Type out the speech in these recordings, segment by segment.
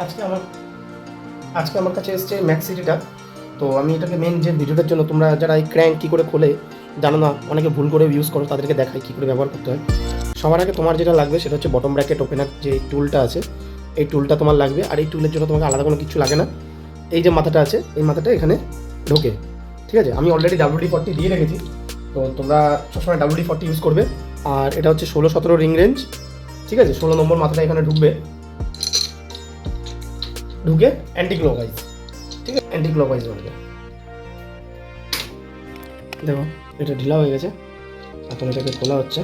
আজকে আমার আজকে আমার কাছে এসছে ম্যাক্সিটিটা। তো আমি এটাকে মেন যে ভিডিওটার জন্য, তোমরা যারা এই ক্র্যাঙ্ক কী করে খোলে জানো না, অনেকে ভুল করে ইউজ করো, তাদেরকে দেখাই কী করে ব্যবহার করতে হয়। সবার আগে তোমার যেটা লাগবে সেটা হচ্ছে বটম ব্র্যাকেট ওপেনার, যে টুলটা আছে এই টুলটা তোমার লাগবে। আর এই টুলের জন্য তোমাকে আলাদা কোনো কিছু লাগে না। এই যে মাথাটা আছে এই মাথাটা এখানে ঢোকে, ঠিক আছে। আমি অলরেডি WD-40 দিয়ে রেখেছি, তো তোমরা সবসময় WD-40 ইউজ করবে। আর এটা হচ্ছে 16-17 রিং রেঞ্জ, ঠিক আছে। 16 নম্বর মাথাটা এখানে ঢুকবে, ঢুকে অ্যান্টি ক্লকওয়াইজ, ঠিক আছে, অ্যান্টি ক্লকওয়াইজ মারবে। দেখো এটা ঢিলা হয়ে গেছে, এখন এটাকে খোলা হচ্ছে।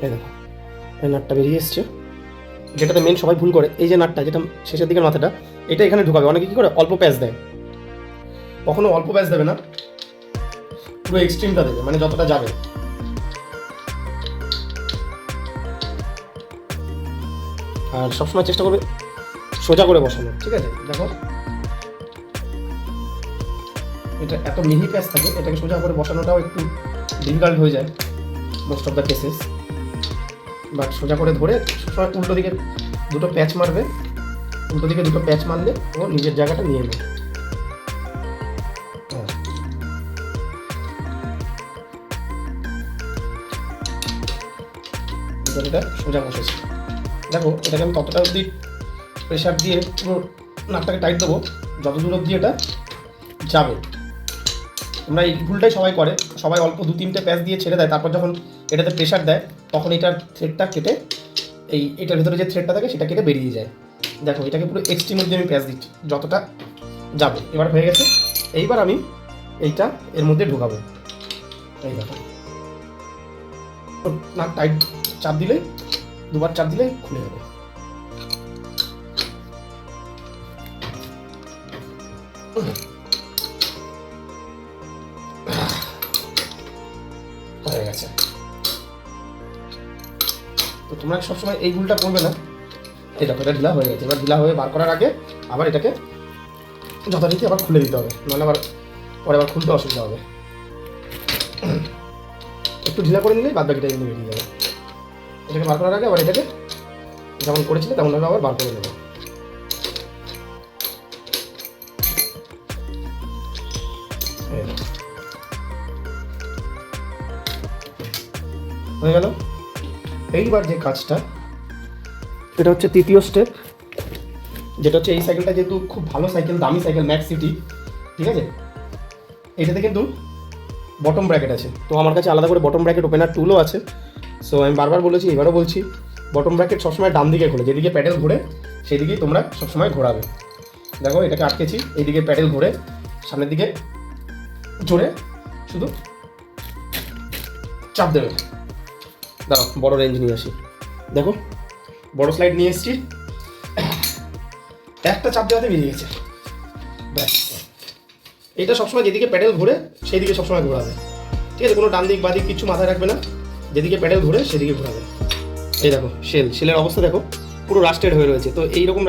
এই দেখো এই নাটটা বেরিয়ে এসছে, যেটাতে মেন সবাই ভুল করে। এই যে নাটটা, যেটা শেষের দিকের মাথাটা, এটা এখানে ঢুকাবে। অনেকে কী করে অল্প প্যাচ দেয়, কখনো অল্প প্যাচ দেবে না, পুরো এক্সট্রিমটা দেবে, মানে যতটা যাবে। আর সবসময় চেষ্টা করবে সোজা করে বসানো, ঠিক আছে। দেখো এটা এত মিহি প্যাচ থাকে, এটাকে সোজা করে বসানোটাও একটু ডিফিকাল্ট হয়ে যায় most of the cases. But সোজা করে ধরে সবসময় উল্টো দিকে দুটো প্যাচ মারবে, উল্টো দিকে দুটো প্যাচ মারলে ও নিজের জায়গাটা নিয়ে নেবে। এটা সোজা বসেছে। দেখো এটাকে আমি ততটা অবধি প্রেশার দিয়ে পুরো নাকটাকে টাইট দেবো যত দূর অবধি এটা যাবে। তোমরা এই ভুলটাই সবাই করে, সবাই অল্প 2-3টে প্যাচ দিয়ে ছেড়ে দেয়, তারপর যখন এটাতে প্রেশার দেয় তখন এটার থ্রেডটা কেটে এটার ভিতরে যে থ্রেডটা থাকে সেটা কেটে বেরিয়ে যায়। দেখো এটাকে পুরো এক্সট্রিম অবধি আমি প্যাচ দিচ্ছি যতটা যাবে। এবার হয়ে গেছে, এইবার আমি এইটা এর মধ্যে ঢুকাবো। এই দেখো নাক টাইট চাপ দিলেই, দুবার চাপ দিলেই খুলে যাবে। হয়ে গেছে। তো তোমরা সবসময় এই ভুলটা করবে না। এই দেখো এটা ঢিলা হয়ে গেছে। এবার ঢিলা হয়ে বার করার আগে আবার এটাকে যথারীতি আবার খুলে দিতে হবে, নাহলে আবার পরে আবার খুলতে অসুবিধা হবে। একটু ঢিলা করে নিলেই বাদ বাকিটা এমনি বেরিয়ে যাবে। এটাকে বার করার আগে আবার এটাকে যেমন করেছিলে তেমনভাবে আবার বার করে নেবে। হয়ে গেল। এইবার যে কাজটা, এটা হচ্ছে তৃতীয় স্টেপ, যেটা হচ্ছে এই সাইকেলটা যেহেতু খুব ভালো সাইকেল, দামি সাইকেল ম্যাক্সিটি, ঠিক আছে। এটাতে কিন্তু বটম ব্র্যাকেট আছে, তো আমার কাছে আলাদা করে বটম ব্র্যাকেট ওপেনার টুলও আছে। সো আমি বারবার বলেছি, এবারও বলছি, বটম ব্র্যাকেট সবসময় ডান দিকে খোলে, যেদিকে প্যাডেল ঘুরে সেই দিকেই তোমরা সবসময় ঘোরাবে। দেখো এটাকে আটকেছি, এইদিকে প্যাডেল ঘুরে সামনের দিকে জোরে শুধু চাপ দেবে। দাঁড়াও বড় রেঞ্জ নিয়ে আসি। দেখো বড় স্লাইড নিয়ে এসেছি, একটা চাপ দেওয়াতে বেরিয়ে গেছে। ব্যাস, এইটা সবসময় যেদিকে প্যাডেল ঘুরে সেই দিকে সবসময় ঘোরাবে, ঠিক আছে। কোনো ডান দিক বাদিক কিছু মাথায় রাখবে না, যেদিকে প্যাডেল ঘুরে সেদিকে ঘোরাবে। এই দেখো সেলের অবস্থা দেখো, পুরো রাস্টেড হয়ে রয়েছে। তো এইরকম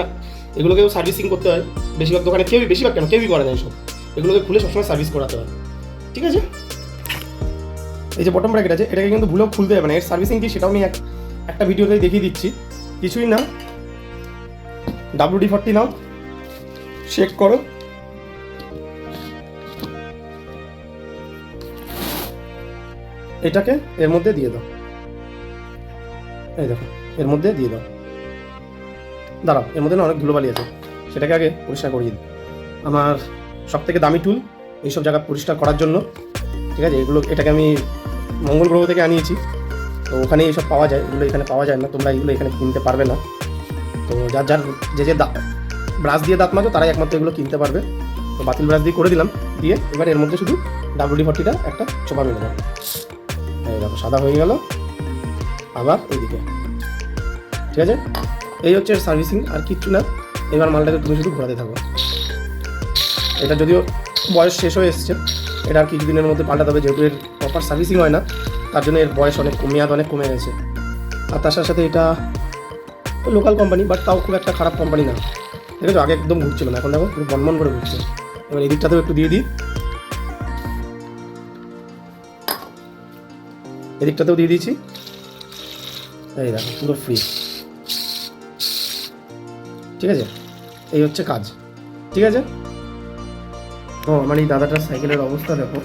এগুলোকেও সার্ভিসিং করতে হয়। বেশিরভাগ দোকানে বেশিরভাগ কেউই করে না এইসব, এগুলোকে খুলে সবসময় সার্ভিস করাতে হয়, ঠিক আছে। এই যে বটম ব্র্যাকেট আছে, এটাকে কিন্তু ভুলেও খুলতে যাবে না। এর সার্ভিসিং কি সেটাও আমি একটা ভিডিওতেই দেখিয়ে দিচ্ছি। কিছুই না, WD-40 নাও, চেক করো, এটাকে এর মধ্যে দিয়ে দাও। এই দেখো এর মধ্যে দিয়ে দাও। দাঁড়াও, এর মধ্যে না অনেক ধুলোবালি আছে, সেটাকে আগে পরিষ্কার করিয়ে দিই। আমার সবথেকে দামি টুল এইসব জায়গা পরিষ্কার করার জন্য, ঠিক আছে। এটাকে আমি মঙ্গল গ্রহ থেকে আনিয়েছি, তো ওখানে এইসব পাওয়া যায়, এগুলো এখানে পাওয়া যায় না, তোমরা এগুলো এখানে কিনতে পারবে না। তো যার যে ব্রাশ দিয়ে দাঁত মাজো তারাই একমাত্র এগুলো কিনতে পারবে। তো বাতিল ব্রাশ দিয়ে করে দিলাম, দিয়ে এবার এর মধ্যে শুধু WD-40টা একটা চোপা মেরে দেবো। এই দেখো সাদা হয়ে গেল। আবার এইদিকে, ঠিক আছে। এই হচ্ছে সার্ভিসিং, আর কিচ্ছু না। এবার মালটাকে তুমি শুধু ঘোরাতে থাকো। এটা যদিও বয়স শেষ হয়ে এসছে, এটা আর কিছুদিনের মধ্যে পাল্টাতে হবে, যেহেতু এর প্রপার সার্ভিসিং হয় না, তার জন্য এর বয়স মেয়াদ অনেক কমে গেছে। আর তার সাথে এটা লোকাল কোম্পানি, বাট তাও খুব একটা খারাপ কোম্পানি না, ঠিক আছে। আগে একদম ঘুরছিল না, এখন দেখো পুরো বনবন করে ঘুরছে। এবার এদিকটাতেও একটু দিয়ে দিই, এদিকটাতেও দিয়ে দিয়েছি। এই দেখো পুরো ফ্রি। ঠিক আছে, এই হচ্ছে কাজ। ঠিক আছে, ও আমার এই দাদাটার সাইকেলের অবস্থা দেখো,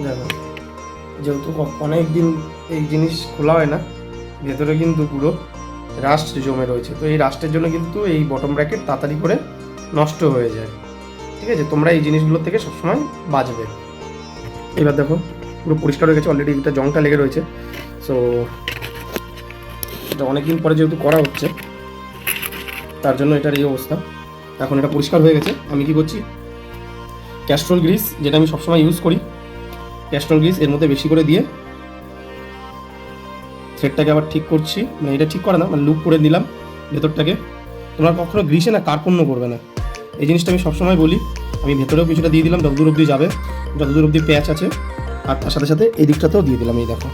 দেখো যেহেতু অনেক দিন এই জিনিস খোলা হয় না, ভেতরে কিন্তু পুরো রাস্ট জমে রয়েছে। তো এই রাস্টের জন্য কিন্তু এই বটম ব্র্যাকেট তাড়াতাড়ি করে নষ্ট হয়ে যায়। ঠিক আছে, তোমরা এই জিনিসগুলোর থেকে সবসময় বাঁচবে। এবার দেখো পুরো পরিষ্কার হয়ে গেছে, অলরেডি এটা জংটা লেগে রয়েছে। সো এটা অনেকদিন পরে যেহেতু করা হচ্ছে, তার জন্য এটার এই অবস্থা। এখন এটা পরিষ্কার হয়ে গেছে। আমি কি করছি, ক্যাস্ট্রল গ্রিস, যেটা আমি সবসময় ইউজ করি, ক্যাস্ট্রল গ্রিস এর মধ্যে বেশি করে দিয়ে থ্রেডটাকে আবার ঠিক করছি। মানে এটা ঠিক করা না, মানে লুপ করে নিলাম ভেতরটাকে। তোমরা কখনো গ্রিসে না কার্পণ্য করবে না, এই জিনিসটা আমি সবসময় বলি। আমি ভেতরেও কিছুটা দিয়ে দিলাম, যতদূর অবধি যাবে, যতদূর অবধি প্যাচ আছে। আর তার সাথে সাথে এই দিকটাতেও দিয়ে দিলাম। এই দেখো,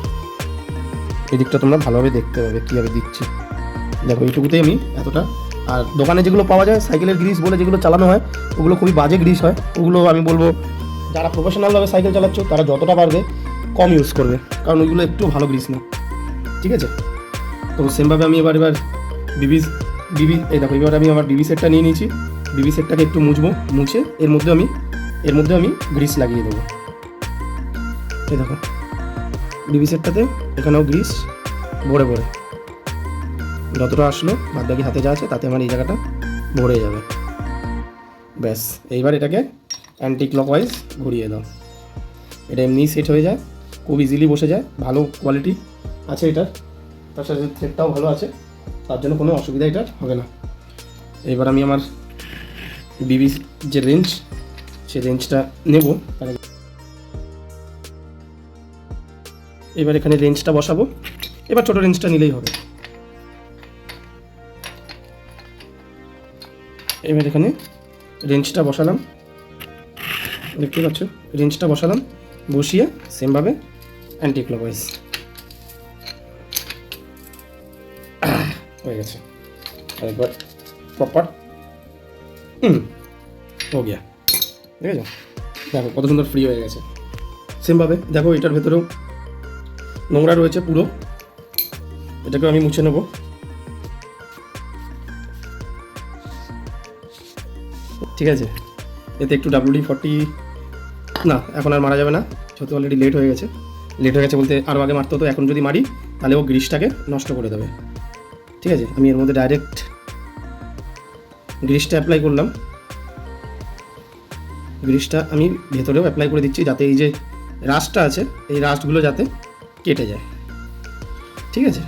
এই দিকটা তোমরা ভালোভাবে দেখতে পাবে কীভাবে দিচ্ছি। দেখো এইটুকুতেই আমি এতটা। আর দোকানে যেগুলো পাওয়া যায় সাইকেলের গ্রিস বলে, যেগুলো চালানো হয়, ওগুলো খুবই বাজে গ্রিস হয়। ওগুলো আমি বলবো যারা প্রফেশনালভাবে সাইকেল চালাচ্ছ তারা যতটা পারবে কম ইউজ করবে, কারণ ওইগুলো একটু ভালো গ্রিস না। ঠিক আছে, তো সেমভাবে আমি এবার বিবি এই দেখো, এবার আমি আমার বিবি সেটটা নিয়ে নিয়েছি। বিবি সেটটাকে একটু মুছে এর মধ্যে আমি গ্রিস লাগিয়ে দেবো। এই দেখো বিবি সেটটাতে এখানেও গ্রিস ভরে যতটা আসলো, বাদ বাকি হাতে যা আছে তাতে আমার এই জায়গাটা ভরে যাবে। ব্যাস, এইবার এটাকে অ্যান্টি ক্লকওয়াইজ ঘুরিয়ে দাও। এটা এমনি সেট হয়ে যায়, খুব ইজিলি বসে যায়। ভালো কোয়ালিটি আছে এটার, তার সাথে থ্রেডটাও ভালো আছে, তার জন্য কোনো অসুবিধা এটার হবে না। এবার আমি আমার বিবি যে রেঞ্জ, সেই রেঞ্জটা নেব। এবার এখানে রেঞ্জটা বসাবো। এবার ছোটো রেঞ্জটা নিলেই হবে। এবার এখানে রেঞ্জটা বসালাম, দেখতে পাচ্ছ রেঞ্জটা বসালাম, বসিয়ে সেমভাবে অ্যান্টি ক্লকওয়াইজ হয়ে গেছে। একবার প্রপার হো গিয়া, ঠিক আছে। দেখো কত সুন্দর ফ্রি হয়ে গেছে। সেমভাবে দেখো এটার ভেতরেও নোংরা রয়েছে পুরো, এটাকেও আমি মুছে নেব। ঠিক আছে, এতে একটু WD-40 না, এখন আর মারা যাবে না, যেহেতু অলরেডি লেট হয়ে গেছে বলতে আরও আগে মারতে হতো। এখন যদি মারি তাহলে ও গ্রিসটাকে নষ্ট করে দেবে। ঠিক আছে, আমি এর মধ্যে ডাইরেক্ট গ্রিসটা অ্যাপ্লাই করলাম। গ্রিসটা আমি ভেতরেও অ্যাপ্লাই করে দিচ্ছি, যাতে এই যে রাস্টটা আছে, এই রাস্টগুলো যাতে কেটে যায়। ঠিক আছে,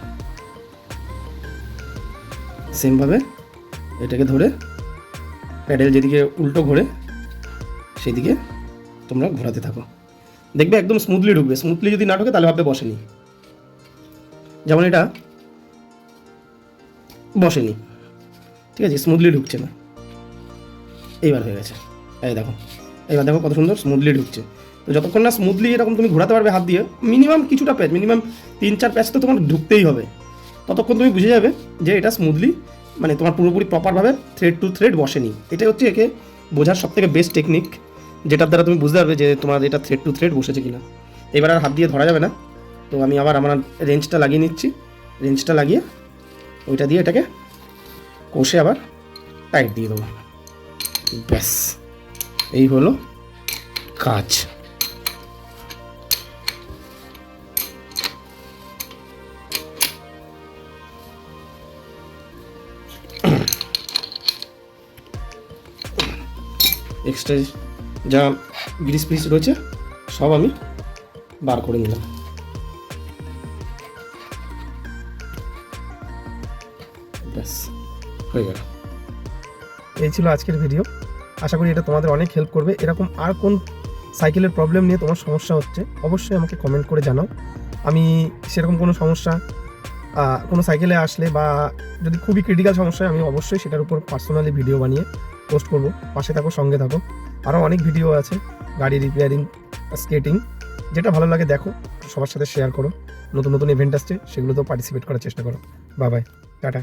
সেমভাবে এটাকে ধরে প্যাডেল যেদিকে উল্টো ঘোরে সেদিকে তোমরা ঘোরাতে থাকো, দেখবে একদম স্মুথলি ঢুকবে। স্মুথলি যদি না ঢোকে তাহলে ভাববে বসেনি, যেমন এটা বসেনি। ঠিক আছে, স্মুথলি ঢুকছে না। এইবার হয়ে গেছে, এইবার দেখো কত সুন্দর স্মুথলি ঢুকছে। তো যতক্ষণ না স্মুথলি এরকম তুমি ঘোরাতে পারবে হাত দিয়ে, মিনিমাম কিছুটা প্যাচ, মিনিমাম 3-4 প্যাচ তো তোমার ঢুকতেই হবে, ততক্ষণ তুমি বুঝে যাবে যে এটা স্মুথলি, মানে তোমার পুরোপুরি প্রপারভাবে থ্রেড টু থ্রেড বসেনি। এটাই হচ্ছে একে বোঝার সবথেকে বেস্ট টেকনিক, যেটার দ্বারা তুমি বুঝতে পারবে যে তোমার এটা থ্রেড টু থ্রেড বসেছে কিনা। এবার আর হাত দিয়ে ধরা যাবে না। তো আমি আবার আমার রেঞ্জটা লাগিয়ে নিচ্ছি। রেঞ্জটা লাগিয়ে ওইটা দিয়ে এটাকে কষে আবার টাইট দিয়ে দেবো। ব্যাস, এই হলো কাজ। এক্সট্রা যা গ্রিস ফ্রিস রয়েছে সব আমি বার করে নিলাম। ব্যাস, হয়ে গেল। এই ছিল আজকের ভিডিও। আশা করি এটা তোমাদের অনেক হেল্প করবে। এরকম আর কোন সাইকেলের প্রবলেম নিয়ে তোমার সমস্যা হচ্ছে অবশ্যই আমাকে কমেন্ট করে জানাও। আমি সেরকম কোনো সমস্যা কোনো সাইকেলে আসলে বা যদি খুবই ক্রিটিক্যাল সমস্যা হয়, আমি অবশ্যই সেটার উপর পার্সোনালি ভিডিও বানিয়ে পোস্ট করব। পাশে থাকো, সঙ্গে থাকো। আরও অনেক ভিডিও আছে, গাড়ি রিপেয়ারিং, স্কেটিং, যেটা ভালো লাগে দেখো, সবার সাথে শেয়ার করো। নতুন নতুন ইভেন্ট আসছে, সেগুলোতেও পার্টিসিপেট করার চেষ্টা করো। Bye bye, tata.